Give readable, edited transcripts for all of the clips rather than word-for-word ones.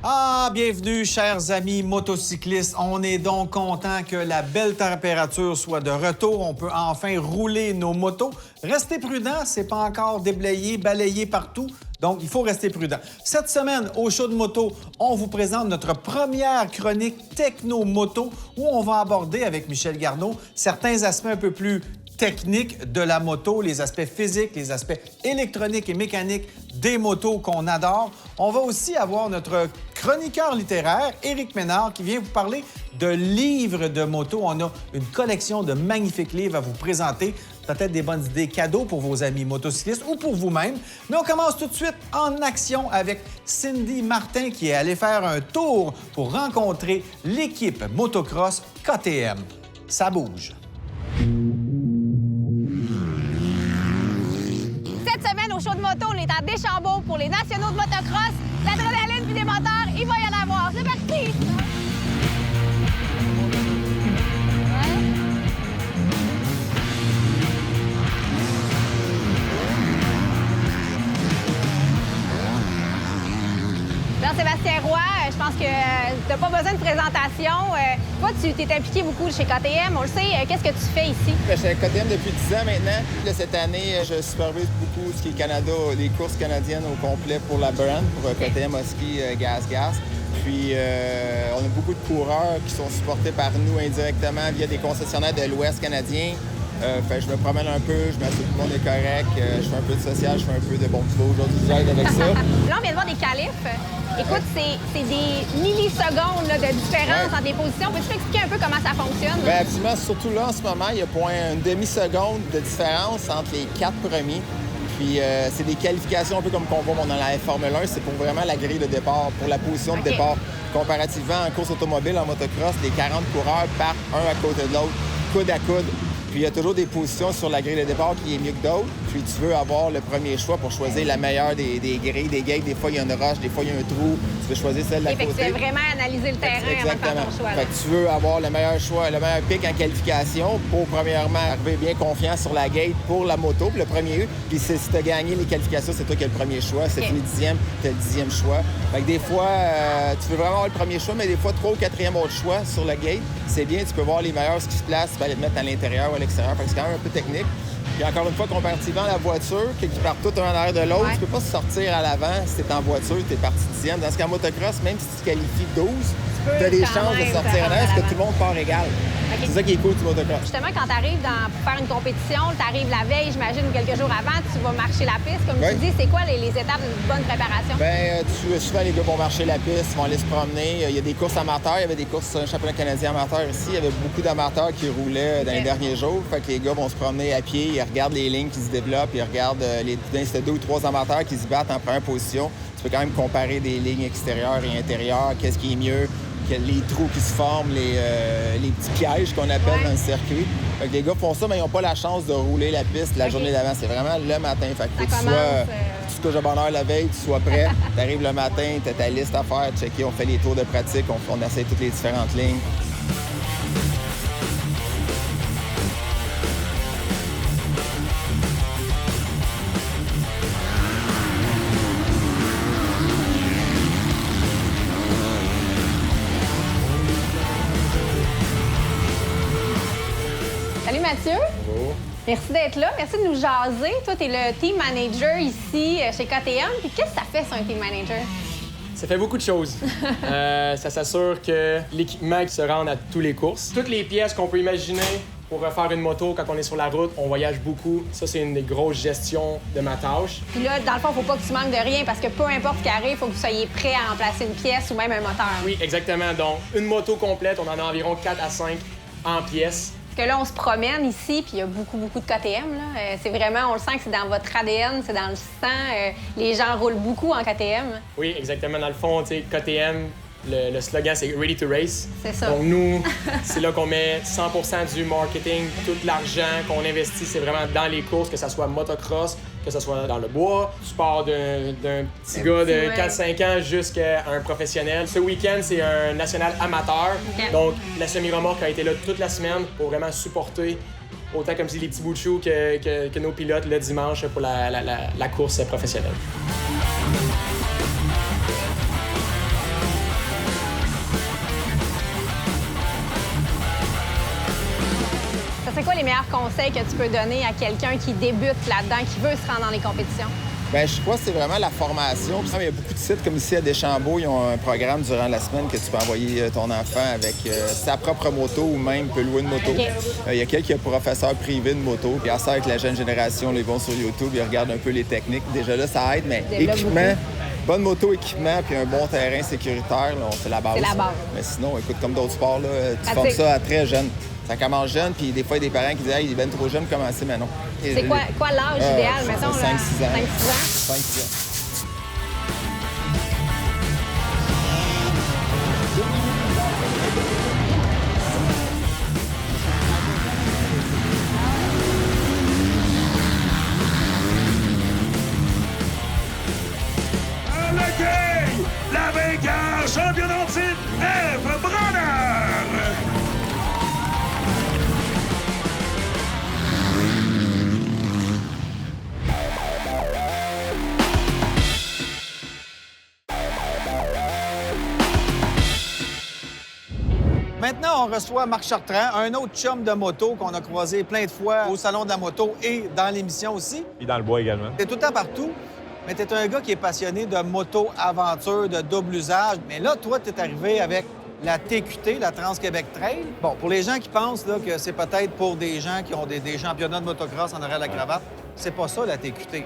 Ah, bienvenue, chers amis motocyclistes. On est donc content que la belle température soit de retour. On peut enfin rouler nos motos. Restez prudents, c'est pas encore déblayé, balayé partout. Donc, il faut rester prudent. Cette semaine, au Show de moto, on vous présente notre première chronique techno-moto où on va aborder avec Michel Garneau certains aspects un peu plus techniques de la moto, les aspects physiques, les aspects électroniques et mécaniques des motos qu'on adore. On va aussi avoir notre chroniqueur littéraire, Éric Ménard, qui vient vous parler de livres de moto. On a une collection de magnifiques livres à vous présenter. Peut-être des bonnes idées cadeaux pour vos amis motocyclistes ou pour vous-même. Mais on commence tout de suite en action avec Cindy Martin qui est allée faire un tour pour rencontrer l'équipe motocross KTM. Ça bouge. Cette semaine, au Show de moto, on est à Deschambault pour les nationaux de motocross. L'adrénaline puis des moteurs, il va y en avoir. C'est parti! Jean-Sébastien Roy, je pense que t'as pas besoin de présentation. Toi, tu t'es impliqué beaucoup chez KTM, on le sait. Qu'est-ce que tu fais ici? Je suis avec KTM depuis 10 ans maintenant. Là, cette année, je supervise beaucoup ce qui est Canada, les courses canadiennes au complet pour la brand, pour KTM Husky Gas. Puis, on a beaucoup de coureurs qui sont supportés par nous indirectement via des concessionnaires de l'Ouest canadien. Je me promène un peu, je m'assure que tout le monde est correct, je fais un peu de social, je fais un peu de bon petit beau aujourd'hui, j'aide avec ça. Là, on vient de voir des qualifs. Écoute, c'est des millisecondes là, de différence entre les positions. Peux-tu m'expliquer un peu comment ça fonctionne? Bien, absolument. Surtout là, en ce moment, il y a une demi-seconde de différence entre les 4 premiers. Puis c'est des qualifications un peu comme qu'on voit dans la Formule 1. C'est pour vraiment la grille de départ, pour la position de départ. Comparativement en course automobile, en motocross, les 40 coureurs partent un à côté de l'autre, coude à coude. Puis il y a toujours des positions sur la grille de départ qui est mieux que d'autres. Puis tu veux avoir le premier choix pour choisir la meilleure des grilles, des gates. Des fois, il y a une roche, des fois, il y a un trou. Tu veux choisir celle de la côté. Tu veux vraiment analyser le terrain avant de faire ton choix. Fait que tu veux avoir le meilleur choix, le meilleur pic en qualification pour, premièrement, arriver bien confiant sur la gate pour la moto, puis le premier. Puis si tu as gagné les qualifications, c'est toi qui as le premier choix. C'est fini dixième, tu as le 10e choix. Fait que des fois, tu veux vraiment avoir le premier choix, mais des fois, 3 ou 4e autre choix sur le gate. C'est bien, tu peux voir les meilleurs ce qui se place, tu peux aller te mettre à l'intérieur ou à l'extérieur. Fait que c'est quand même un peu technique. Puis encore une fois, comparativement à la voiture, qui part tout un en arrière de l'autre, tu peux pas sortir à l'avant si t'es en voiture, t'es parti 10e. Dans ce cas, en motocross, même si tu qualifies 12, t'as des chances de sortir en arrière parce que tout le monde part égal. Okay. C'est ça qui est cool du motocross. Justement, quand tu arrives pour faire une compétition, tu arrives la veille, j'imagine, ou quelques jours avant, tu vas marcher la piste. Comme tu dis, c'est quoi les étapes d'une bonne préparation? Bien, souvent, les gars vont marcher la piste, ils vont aller se promener. Il y a des courses amateurs, il y avait des courses championnat canadien amateur ici. Il y avait beaucoup d'amateurs qui roulaient dans les derniers jours. Fait que les gars vont se promener à pied, ils regardent les lignes qui se développent, ils regardent c'est 2 ou 3 amateurs qui se battent en première position. Tu peux quand même comparer des lignes extérieures et intérieures, qu'est-ce qui est mieux. Les trous qui se forment, les petits pièges qu'on appelle dans le circuit. Fait que les gars font ça, mais ils n'ont pas la chance de rouler la piste la journée d'avant. C'est vraiment le matin. Fait que faut que tu te couches à bonne heure la veille, tu sois prêt. Tu arrives le matin, tu as ta liste à faire, checker, on fait les tours de pratique, on essaie toutes les différentes lignes. Salut Mathieu. Bonjour. Merci d'être là. Merci de nous jaser. Toi, tu es le team manager ici chez KTM. Puis qu'est-ce que ça fait, ça, un team manager? Ça fait beaucoup de choses. Ça s'assure que l'équipement se rende à toutes les courses. Toutes les pièces qu'on peut imaginer pour refaire une moto quand on est sur la route, on voyage beaucoup. Ça, c'est une des grosses gestions de ma tâche. Puis là, dans le fond, il ne faut pas que tu manques de rien parce que peu importe ce qui arrive, il faut que vous soyez prêt à remplacer une pièce ou même un moteur. Oui, exactement. Donc, une moto complète, on en a environ 4 à 5 en pièces. Parce que là, on se promène ici, puis il y a beaucoup de KTM. C'est vraiment, on le sent que c'est dans votre ADN, c'est dans le sang. Les gens roulent beaucoup en KTM. Oui, exactement. Dans le fond, tu sais, KTM, le slogan, c'est « Ready to Race ». C'est ça. Donc, nous, c'est là qu'on met 100% du marketing, tout l'argent qu'on investit, c'est vraiment dans les courses, que ce soit motocross, que ce soit dans le bois. Tu pars d'un petit gars de 4-5 ans jusqu'à un professionnel. Ce week-end, c'est un national amateur. Okay. Donc, la semi-remorque a été là toute la semaine pour vraiment supporter autant comme si les petits bouts de chou que nos pilotes le dimanche pour la course professionnelle. quoi les meilleurs conseils que tu peux donner à quelqu'un qui débute là-dedans, qui veut se rendre dans les compétitions? Bien, je crois que c'est vraiment la formation. Puis, il y a beaucoup de sites comme ici à Deschambault, ils ont un programme durant la semaine que tu peux envoyer ton enfant avec sa propre moto ou même peut louer une moto. Okay. Il y a quelques professeurs privés de moto. Puis à ça, avec la jeune génération, ils vont sur YouTube, ils regardent un peu les techniques. Déjà là, ça aide, mais équipement, bonne moto, équipement, puis un bon terrain sécuritaire, là, c'est la base. C'est la base. Mais sinon, écoute, comme d'autres sports, là, tu formes ça à très jeune. Ça commence jeune, puis des fois, il y a des parents qui disent hey, il est bien trop jeune pour commencer, mais non. C'est quoi l'âge idéal, mettons? 5-6 ans. 5-6 ans? 5-6 ans. La vainqueur, championnat de titre, Eve Bronner! Maintenant, on reçoit Marc Chartrand, un autre chum de moto qu'on a croisé plein de fois au Salon de la moto et dans l'émission aussi. Et dans le bois également. T'es tout le temps partout, mais t'es un gars qui est passionné de moto-aventure, de double usage. Mais là, toi, t'es arrivé avec la TQT, la Trans-Québec Trail. Bon, pour les gens qui pensent là, que c'est peut-être pour des gens qui ont des championnats de motocross en arrière de la cravate, c'est pas ça, la TQT.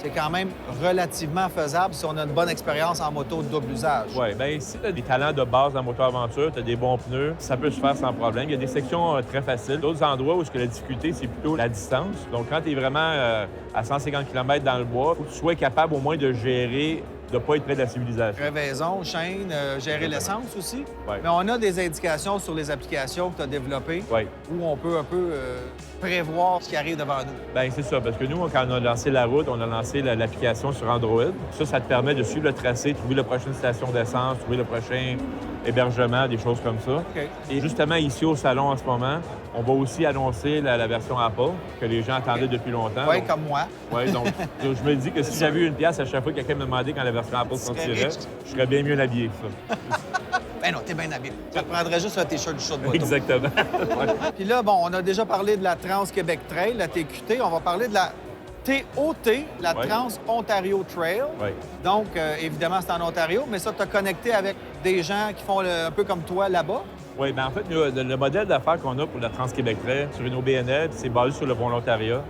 C'est quand même relativement faisable si on a une bonne expérience en moto de double usage. Oui, bien, si tu as des talents de base en moto-aventure, tu as des bons pneus, ça peut se faire sans problème. Il y a des sections très faciles. D'autres endroits où la difficulté, c'est plutôt la distance. Donc, quand tu es vraiment à 150 km dans le bois, il faut que tu sois capable au moins de gérer, de ne pas être près de la civilisation. Crevaison, chaîne, gérer l'essence aussi. Oui. Mais on a des indications sur les applications que tu as développées où on peut un peu prévoir ce qui arrive devant nous. Bien, c'est ça, parce que nous, quand on a lancé la route, on a lancé l'application sur Android. Ça te permet de suivre le tracé, trouver la prochaine station d'essence, trouver le prochain hébergement, des choses comme ça. OK. Et justement, ici au salon en ce moment, on va aussi annoncer la version Apple que les gens attendaient depuis longtemps. Oui, comme moi. Oui, donc je me dis que si j'avais eu une pièce à chaque fois que quelqu'un me demandait quand la version Apple sortirait, je serais bien mieux habillé que ça. Ben non, t'es bien habillé. Ça te prendrait juste un T-shirt du show de moto. Exactement. Puis là, bon, on a déjà parlé de la Trans-Québec Trail, la TQT. On va parler de la TOT, la Trans-Ontario Trail. Oui. Donc, évidemment, c'est en Ontario, mais ça, t'as connecté avec des gens qui font un peu comme toi là-bas. Oui, bien en fait, le modèle d'affaires qu'on a pour la Trans-Québec Trail sur une OBNL, c'est basé sur le volontariat.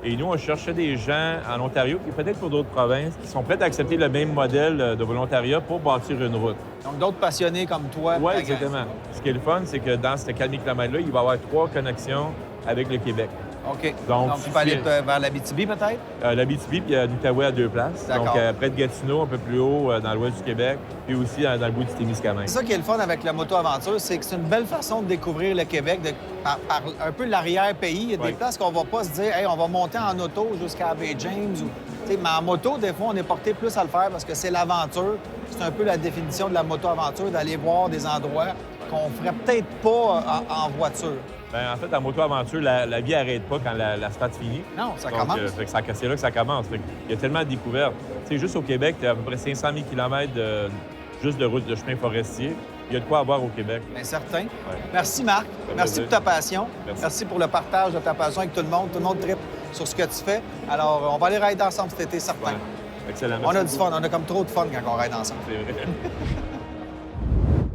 Et nous, on cherchait des gens en Ontario, puis peut-être pour d'autres provinces, qui sont prêts à accepter le même modèle de volontariat pour bâtir une route. Donc, d'autres passionnés comme toi. Oui, exactement. Ce qui est le fun, c'est que dans ce 4000 km-là, il va y avoir 3 connexions avec le Québec. OK. Donc tu peux aller vers l'Abitibi, peut-être? L'Abitibi, puis l'Outaouais à 2 places. D'accord. Donc, près de Gatineau, un peu plus haut, dans l'ouest du Québec, puis aussi dans le bout du Témiscamingue. C'est ça qui est le fun avec la moto-aventure, c'est que c'est une belle façon de découvrir le Québec, par un peu l'arrière-pays. Il y a des places qu'on va pas se dire, hey, on va monter en auto jusqu'à Bay James. Mais en moto, des fois, on est porté plus à le faire parce que c'est l'aventure. C'est un peu la définition de la moto-aventure, d'aller voir des endroits qu'on ferait peut-être pas en voiture. Bien, en fait, en moto-aventure, la vie n'arrête pas quand l'asphalte finit. Non, ça Donc, commence. C'est là que ça commence. Il y a tellement de découvertes. Tu sais, juste au Québec, tu as à peu près 500 000 km juste de route de chemin forestier. Il y a de quoi avoir au Québec. Bien, certain. Ouais. Merci, Marc. Merci pour ta passion. Merci pour le partage de ta passion avec tout le monde. Tout le monde trippe sur ce que tu fais. Alors, on va aller rider ensemble cet été, certain. Ouais. Excellent. On a Merci du beaucoup. fun. On a comme trop de fun quand on ride ensemble. C'est vrai.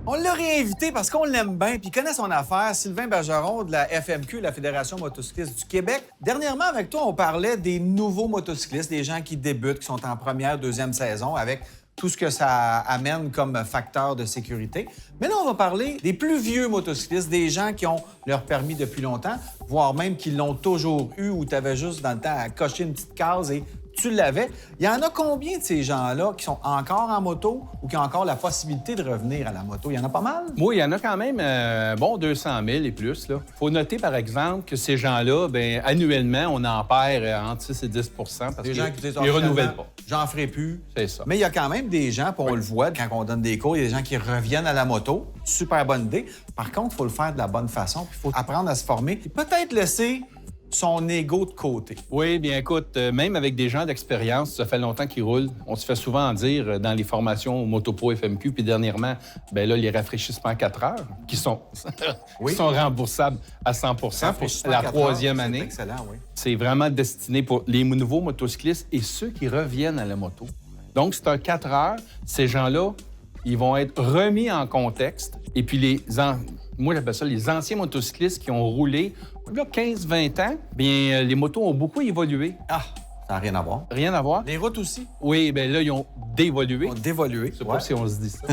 On l'a réinvité parce qu'on l'aime bien puis il connaît son affaire. Sylvain Bergeron de la FMQ, la Fédération motocycliste du Québec. Dernièrement, avec toi, on parlait des nouveaux motocyclistes, des gens qui débutent, qui sont en première, deuxième saison, avec tout ce que ça amène comme facteur de sécurité. Mais là, on va parler des plus vieux motocyclistes, des gens qui ont leur permis depuis longtemps, voire même qui l'ont toujours eu, où tu avais juste dans le temps à cocher une petite case et tu l'avais. Il y en a combien de ces gens-là qui sont encore en moto ou qui ont encore la possibilité de revenir à la moto? Il y en a pas mal? Oui, il y en a quand même, 200 000 et plus. Il faut noter, par exemple, que ces gens-là, bien, annuellement, on en perd entre 6 et 10 parce Des gens qui disent, qu'ils ne renouvellent pas. J'en ferai plus. C'est ça. Mais il y a quand même des gens, puis on le voit quand on donne des cours, il y a des gens qui reviennent à la moto. Super bonne idée. Par contre, il faut le faire de la bonne façon, puis il faut apprendre à se former. Et peut-être laisser son ego de côté. Oui, bien écoute, même avec des gens d'expérience, ça fait longtemps qu'ils roulent. On se fait souvent dire dans les formations Motopro FMQ, puis dernièrement, bien là, les rafraîchissements 4 heures qui sont, qui sont remboursables à 100 pour la troisième année. C'est excellent, oui. C'est vraiment destiné pour les nouveaux motocyclistes et ceux qui reviennent à la moto. Donc, c'est un 4 heures. Ces gens-là, ils vont être remis en contexte. Et puis, moi, j'appelle ça les anciens motocyclistes qui ont roulé là, 15-20 ans, bien, les motos ont beaucoup évolué. Ah, ça n'a rien à voir. Rien à voir. Les routes aussi Oui, bien là, ils ont dévolué. ont dévolué. Je sais pas si on se dit ça.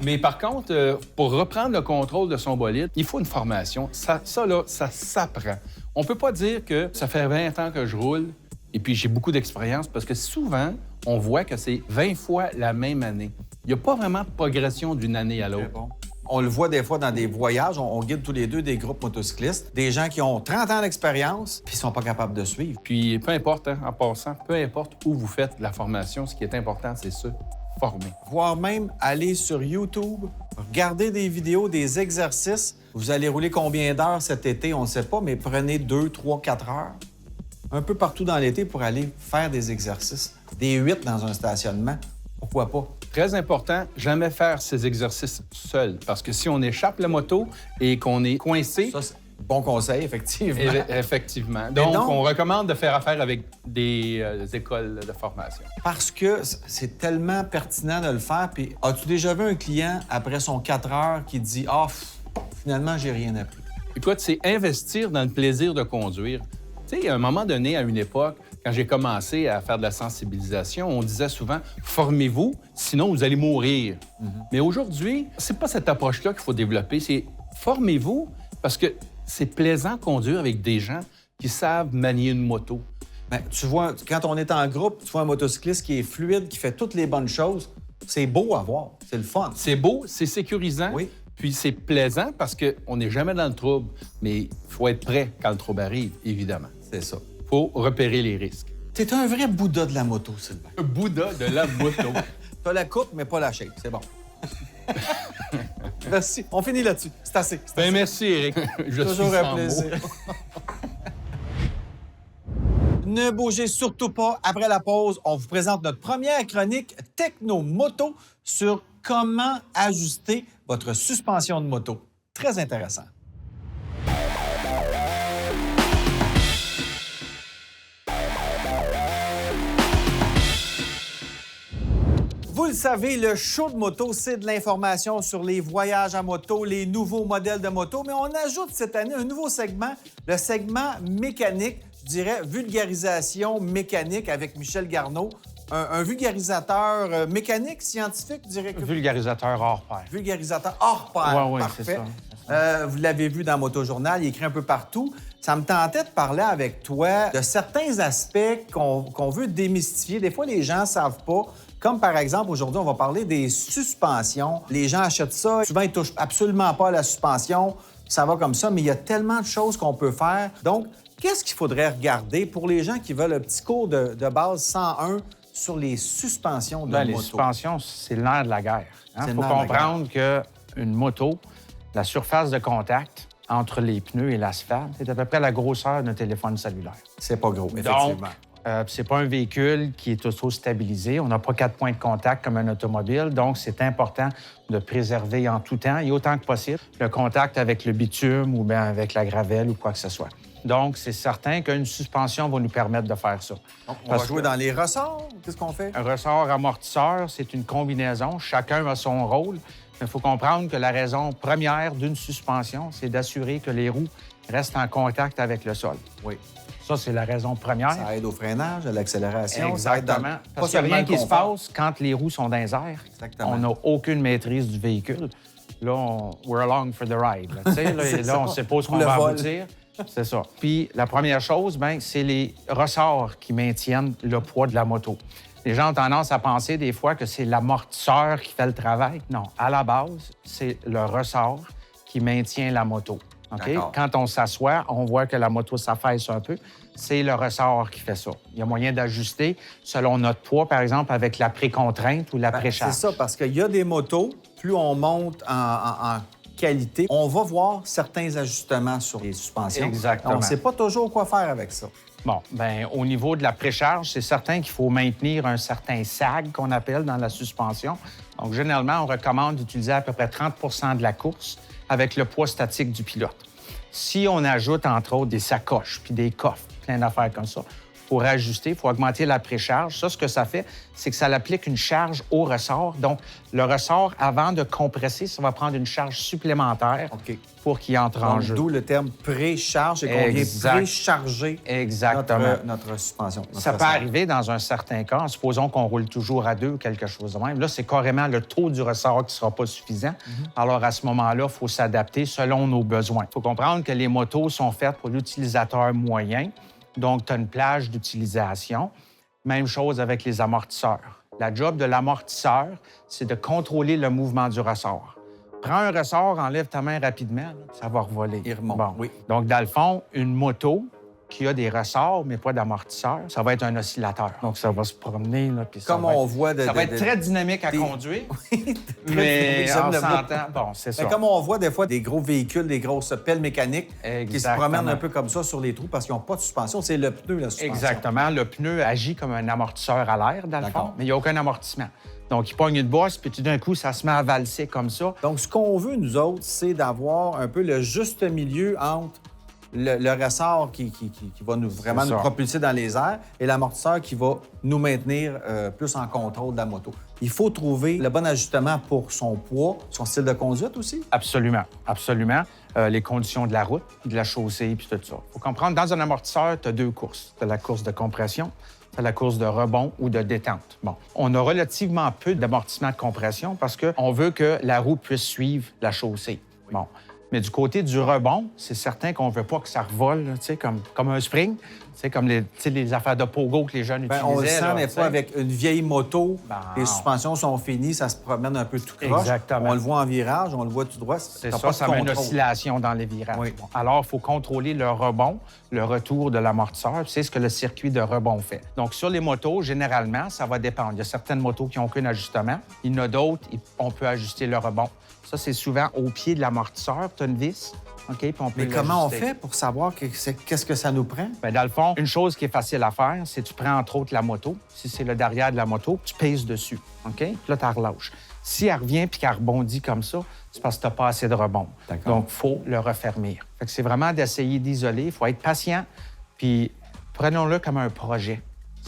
Mais par contre, pour reprendre le contrôle de son bolide, il faut une formation. Ça là, ça s'apprend. On peut pas dire que ça fait 20 ans que je roule et puis j'ai beaucoup d'expérience parce que souvent, on voit que c'est 20 fois la même année. Il n'y a pas vraiment de progression d'une année à l'autre. Bon. On le voit des fois dans des voyages, on guide tous les deux des groupes motocyclistes, des gens qui ont 30 ans d'expérience puis ils sont pas capables de suivre. Puis peu importe, hein, en passant, peu importe où vous faites la formation, ce qui est important, c'est se former. Voire même aller sur YouTube, regarder des vidéos, des exercices. Vous allez rouler combien d'heures cet été, on ne sait pas, mais prenez 2, 3, 4 heures un peu partout dans l'été pour aller faire des exercices. Des 8 dans un stationnement, pourquoi pas? Très important, jamais faire ces exercices seul. Parce que si on échappe la moto et qu'on est coincé... Ça, c'est bon conseil, effectivement. Effectivement. Donc, on recommande de faire affaire avec des écoles de formation. Parce que c'est tellement pertinent de le faire. Puis, as-tu déjà vu un client, après son 4 heures, qui dit « Ah, finalement, j'ai rien appris. » Écoute, c'est investir dans le plaisir de conduire. Tu sais, à un moment donné, à une époque, quand j'ai commencé à faire de la sensibilisation, on disait souvent « formez-vous, sinon vous allez mourir ». Mais aujourd'hui, c'est pas cette approche-là qu'il faut développer, c'est « formez-vous » parce que c'est plaisant de conduire avec des gens qui savent manier une moto. Bien, tu vois, quand on est en groupe, tu vois un motocycliste qui est fluide, qui fait toutes les bonnes choses, c'est beau à voir, c'est le fun. C'est beau, c'est sécurisant, oui. Puis c'est plaisant parce qu'on n'est jamais dans le trouble, mais il faut être prêt quand le trouble arrive, évidemment. C'est ça. Il faut repérer les risques. T'es un vrai Bouddha de la moto, Sylvain. Bouddha de la moto. T'as la coupe, mais pas la shape. C'est bon. Merci. On finit là-dessus. C'est assez. C'est assez. Merci, Éric. Je Toujours suis un sans plaisir. mots. Ne bougez surtout pas. Après la pause, on vous présente notre première chronique Techno-Moto sur comment ajuster votre suspension de moto. Très intéressant. Vous le savez, le show de moto, c'est de l'information sur les voyages à moto, les nouveaux modèles de moto, mais on ajoute cette année un nouveau segment, le segment mécanique, je dirais vulgarisation mécanique avec Michel Garneau, un vulgarisateur mécanique, scientifique, je dirais que... Vulgarisateur hors pair. Vulgarisateur hors pair, Oui, parfait. c'est ça. Vous l'avez vu dans Motojournal, il écrit un peu partout. Ça me tentait de parler avec toi de certains aspects qu'on veut démystifier. Des fois, les gens ne savent pas. Comme par exemple, aujourd'hui, on va parler des suspensions. Les gens achètent ça. Souvent, ils ne touchent absolument pas à la suspension. Ça va comme ça, mais il y a tellement de choses qu'on peut faire. Donc, qu'est-ce qu'il faudrait regarder pour les gens qui veulent un petit cours de base 101 sur les suspensions de moto? Les suspensions, c'est le nerf de la guerre. Il C'est le faut nerf de la comprendre qu'une moto, la surface de contact entre les pneus et l'asphalte, c'est à peu près la grosseur d'un téléphone cellulaire. C'est pas gros, effectivement. Donc, c'est pas un véhicule qui est auto-stabilisé. On n'a pas 4 points de contact comme un automobile. Donc, c'est important de préserver en tout temps et autant que possible le contact avec le bitume ou bien avec la gravelle ou quoi que ce soit. Donc, c'est certain qu'une suspension va nous permettre de faire ça. Donc, on va jouer dans les ressorts. Qu'est-ce qu'on fait? Un ressort amortisseur, c'est une combinaison. Chacun a son rôle. Il faut comprendre que la raison première d'une suspension, c'est d'assurer que les roues restent en contact avec le sol. Oui. Ça, c'est la raison première. Ça aide au freinage, à l'accélération. Exactement. Parce qu'il n'y a rien qui se passe quand les roues sont dans les airs. Exactement. On n'a aucune maîtrise du véhicule. Là, we're along for the ride. Là, là on ne sait pas ce qu'on va aboutir. C'est ça. Puis la première chose, c'est les ressorts qui maintiennent le poids de la moto. Les gens ont tendance à penser des fois que c'est l'amortisseur qui fait le travail. Non, à la base, c'est le ressort qui maintient la moto. Okay? Quand on s'assoit, on voit que la moto s'affaisse un peu. C'est le ressort qui fait ça. Il y a moyen d'ajuster selon notre poids, par exemple, avec la précontrainte ou la précharge. C'est ça, parce qu'il y a des motos, plus on monte en qualité. On va voir certains ajustements sur les suspensions. Exactement. On ne sait pas toujours quoi faire avec ça. Bon, bien, au niveau de la précharge, c'est certain qu'il faut maintenir un certain sag qu'on appelle dans la suspension. Donc, généralement, on recommande d'utiliser à peu près 30 de la course avec le poids statique du pilote. Si on ajoute, entre autres, des sacoches puis des coffres, plein d'affaires comme ça, pour ajuster, il faut augmenter la précharge. Ça, ce que ça fait, c'est que ça applique une charge au ressort. Donc, le ressort, avant de compresser, ça va prendre une charge supplémentaire pour qu'il entre en jeu. D'où le terme précharge et qu'on vient précharger notre suspension. Ça peut arriver dans un certain cas. Supposons qu'on roule toujours à 2 ou quelque chose de même. Là, c'est carrément le taux du ressort qui ne sera pas suffisant. Alors, à ce moment-là, il faut s'adapter selon nos besoins. Il faut comprendre que les motos sont faites pour l'utilisateur moyen. Donc, tu as une plage d'utilisation. Même chose avec les amortisseurs. La job de l'amortisseur, c'est de contrôler le mouvement du ressort. Prends un ressort, enlève ta main rapidement, là, ça va revoler. Il remonte, bon. oui. Donc, dans le fond, une moto qui a des ressorts, mais pas d'amortisseur, ça va être un oscillateur. Donc, ça va se promener. Là, puis comme on voit... Ça va être très dynamique à conduire, mais on s'entend. Bon, c'est ça. Comme on voit des fois des gros véhicules, des grosses pelles mécaniques qui se promènent un peu comme ça sur les trous parce qu'ils n'ont pas de suspension. C'est le pneu, la suspension. Exactement. Le pneu agit comme un amortisseur à l'air, dans le fond, mais il n'y a aucun amortissement. Donc, il pogne une bosse, puis tout d'un coup, ça se met à valser comme ça. Donc, ce qu'on veut, nous autres, c'est d'avoir un peu le juste milieu entre le ressort qui va nous propulser dans les airs et l'amortisseur qui va nous maintenir plus en contrôle de la moto. Il faut trouver le bon ajustement pour son poids, son style de conduite aussi. Absolument, absolument. Les conditions de la route, de la chaussée, puis tout ça. Il faut comprendre, dans un amortisseur, tu as 2 courses. Tu as la course de compression, tu as la course de rebond ou de détente. Bon, on a relativement peu d'amortissement de compression parce qu'on veut que la roue puisse suivre la chaussée. Oui. Bon. Mais du côté du rebond, c'est certain qu'on ne veut pas que ça revole, comme un spring, comme les affaires de pogo que les jeunes utilisaient. On le sent des fois avec une vieille moto, les suspensions sont finies, ça se promène un peu tout croche. Exactement. On le voit en virage, on le voit tout droit. C'est ça met une oscillation dans les virages. Oui. Bon. Alors, il faut contrôler le rebond, le retour de l'amortisseur. C'est ce que le circuit de rebond fait. Donc, sur les motos, généralement, ça va dépendre. Il y a certaines motos qui n'ont qu'un ajustement. Il y en a d'autres, on peut ajuster le rebond. Ça, c'est souvent au pied de l'amortisseur. Tu as une vis, OK, puis on peut Mais comment on fait pour savoir qu'est-ce que ça nous prend? Bien, dans le fond, une chose qui est facile à faire, c'est que tu prends, entre autres, la moto. Si c'est le derrière de la moto, tu pèses dessus, OK? Puis là, tu la relâches. Si elle revient puis qu'elle rebondit comme ça, c'est parce que tu n'as pas assez de rebond. Donc, il faut le refermir. Fait que c'est vraiment d'essayer d'isoler. Il faut être patient, puis prenons-le comme un projet,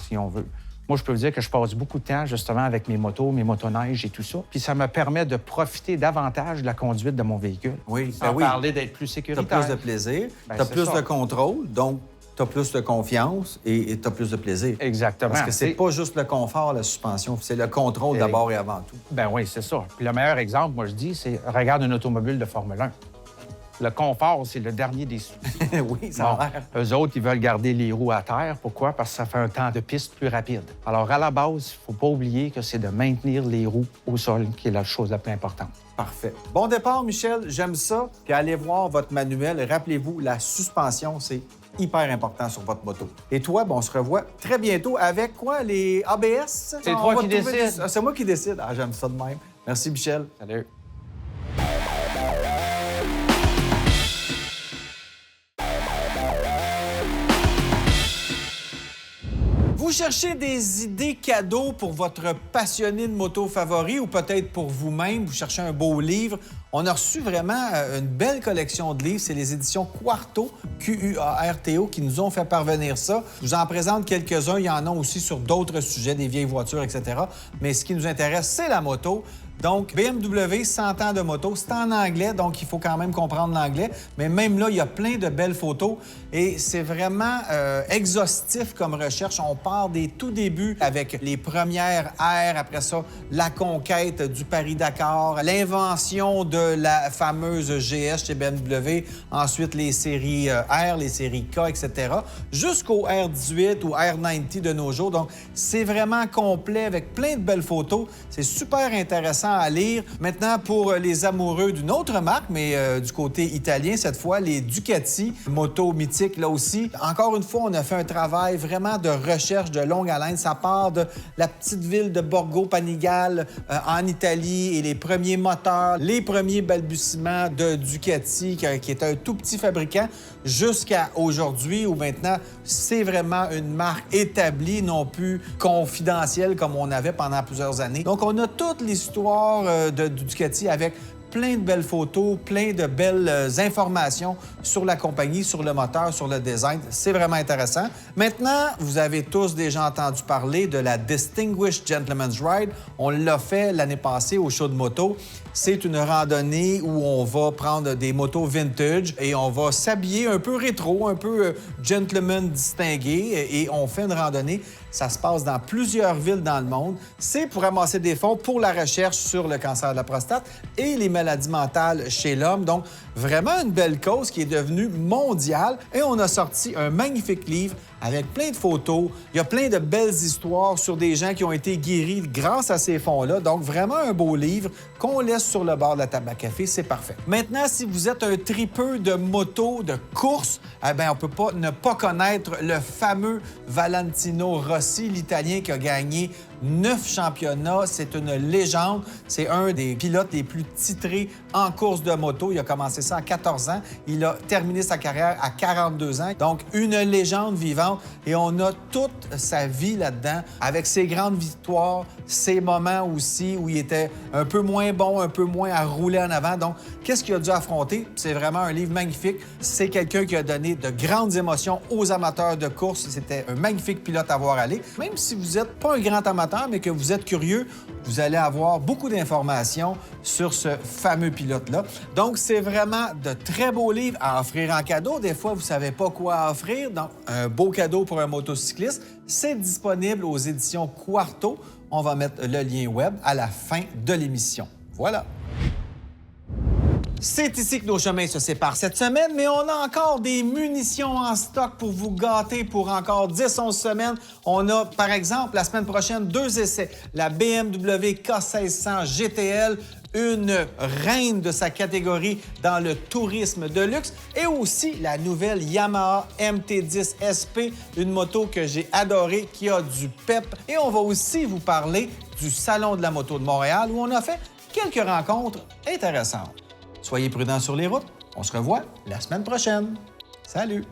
si on veut. Moi, je peux vous dire que je passe beaucoup de temps, justement, avec mes motos, mes motoneiges et tout ça. Puis ça me permet de profiter davantage de la conduite de mon véhicule. Oui, sans parler d'être plus sécuritaire. Tu as plus de plaisir, tu as plus de contrôle, donc tu as plus de confiance et tu as plus de plaisir. Exactement. Parce que c'est pas juste le confort, la suspension, c'est le contrôle d'abord et avant tout. Ben oui, c'est ça. Puis le meilleur exemple, moi, je dis, c'est regarde une automobile de Formule 1. Le confort, c'est le dernier des soucis. Oui, ça a l'air. Eux autres, ils veulent garder les roues à terre. Pourquoi? Parce que ça fait un temps de piste plus rapide. Alors, à la base, il ne faut pas oublier que c'est de maintenir les roues au sol qui est la chose la plus importante. Parfait. Bon départ, Michel. J'aime ça. Puis allez voir votre manuel. Rappelez-vous, la suspension, c'est hyper important sur votre moto. Et toi, on se revoit très bientôt avec quoi? Les ABS? C'est toi qui décides. C'est moi qui décide. Ah, j'aime ça de même. Merci, Michel. Salut. Vous cherchez des idées cadeaux pour votre passionné de moto favori ou peut-être pour vous-même, vous cherchez un beau livre. On a reçu vraiment une belle collection de livres. C'est les éditions Quarto, Q-U-A-R-T-O, qui nous ont fait parvenir ça. Je vous en présente quelques-uns. Il y en a aussi sur d'autres sujets, des vieilles voitures, etc. Mais ce qui nous intéresse, c'est la moto. Donc, BMW, 100 ans de moto, c'est en anglais, donc il faut quand même comprendre l'anglais. Mais même là, il y a plein de belles photos et c'est vraiment exhaustif comme recherche. On part des tout débuts avec les premières ères, après ça, la conquête du Paris-Dakar, l'invention de la fameuse GS chez BMW, ensuite les séries R, les séries K, etc., jusqu'au R18 ou R90 de nos jours. Donc, c'est vraiment complet avec plein de belles photos. C'est super intéressant. intéressant à lire. Maintenant, pour les amoureux d'une autre marque, mais du côté italien, cette fois, les Ducati, moto mythique là aussi. Encore une fois, on a fait un travail vraiment de recherche de longue haleine. Ça part de la petite ville de Borgo Panigale en Italie et les premiers moteurs, les premiers balbutiements de Ducati, qui est un tout petit fabricant, jusqu'à aujourd'hui où maintenant, c'est vraiment une marque établie, non plus confidentielle comme on avait pendant plusieurs années. Donc, on a toute l'histoire de Ducati avec plein de belles photos, plein de belles informations sur la compagnie, sur le moteur, sur le design. C'est vraiment intéressant. Maintenant, vous avez tous déjà entendu parler de la Distinguished Gentleman's Ride. On l'a fait l'année passée au show de moto. C'est une randonnée où on va prendre des motos vintage et on va s'habiller un peu rétro, un peu gentleman distingué et on fait une randonnée. Ça se passe dans plusieurs villes dans le monde. C'est pour ramasser des fonds pour la recherche sur le cancer de la prostate et les maladies mentales chez l'homme. Donc, vraiment une belle cause qui est devenue mondiale. Et on a sorti un magnifique livre avec plein de photos. Il y a plein de belles histoires sur des gens qui ont été guéris grâce à ces fonds-là. Donc, vraiment un beau livre qu'on laisse sur le bord de la table à café. C'est parfait. Maintenant, si vous êtes un tripeux de moto, de course, eh bien, on peut pas ne pas connaître le fameux Valentino Rossi, l'Italien qui a gagné 9 championnats. C'est une légende. C'est un des pilotes les plus titrés en course de moto. Il a commencé ça à 14 ans. Il a terminé sa carrière à 42 ans. Donc, une légende vivante. Et on a toute sa vie là-dedans, avec ses grandes victoires, ses moments aussi où il était un peu moins bon, un peu moins à rouler en avant. Donc, qu'est-ce qu'il a dû affronter? C'est vraiment un livre magnifique. C'est quelqu'un qui a donné de grandes émotions aux amateurs de course. C'était un magnifique pilote à voir aller. Même si vous n'êtes pas un grand amateur, mais que vous êtes curieux, vous allez avoir beaucoup d'informations sur ce fameux pilote-là. Donc, c'est vraiment de très beaux livres à offrir en cadeau. Des fois, vous ne savez pas quoi offrir. Donc, un beau cadeau pour un motocycliste. C'est disponible aux éditions Quarto. On va mettre le lien web à la fin de l'émission. Voilà. C'est ici que nos chemins se séparent cette semaine, mais on a encore des munitions en stock pour vous gâter pour encore 10-11 semaines. On a, par exemple, la semaine prochaine, 2 essais. La BMW K1600 GTL, une reine de sa catégorie dans le tourisme de luxe, et aussi la nouvelle Yamaha MT-10 SP, une moto que j'ai adorée, qui a du pep. Et on va aussi vous parler du Salon de la moto de Montréal, où on a fait quelques rencontres intéressantes. Soyez prudents sur les routes. On se revoit la semaine prochaine. Salut!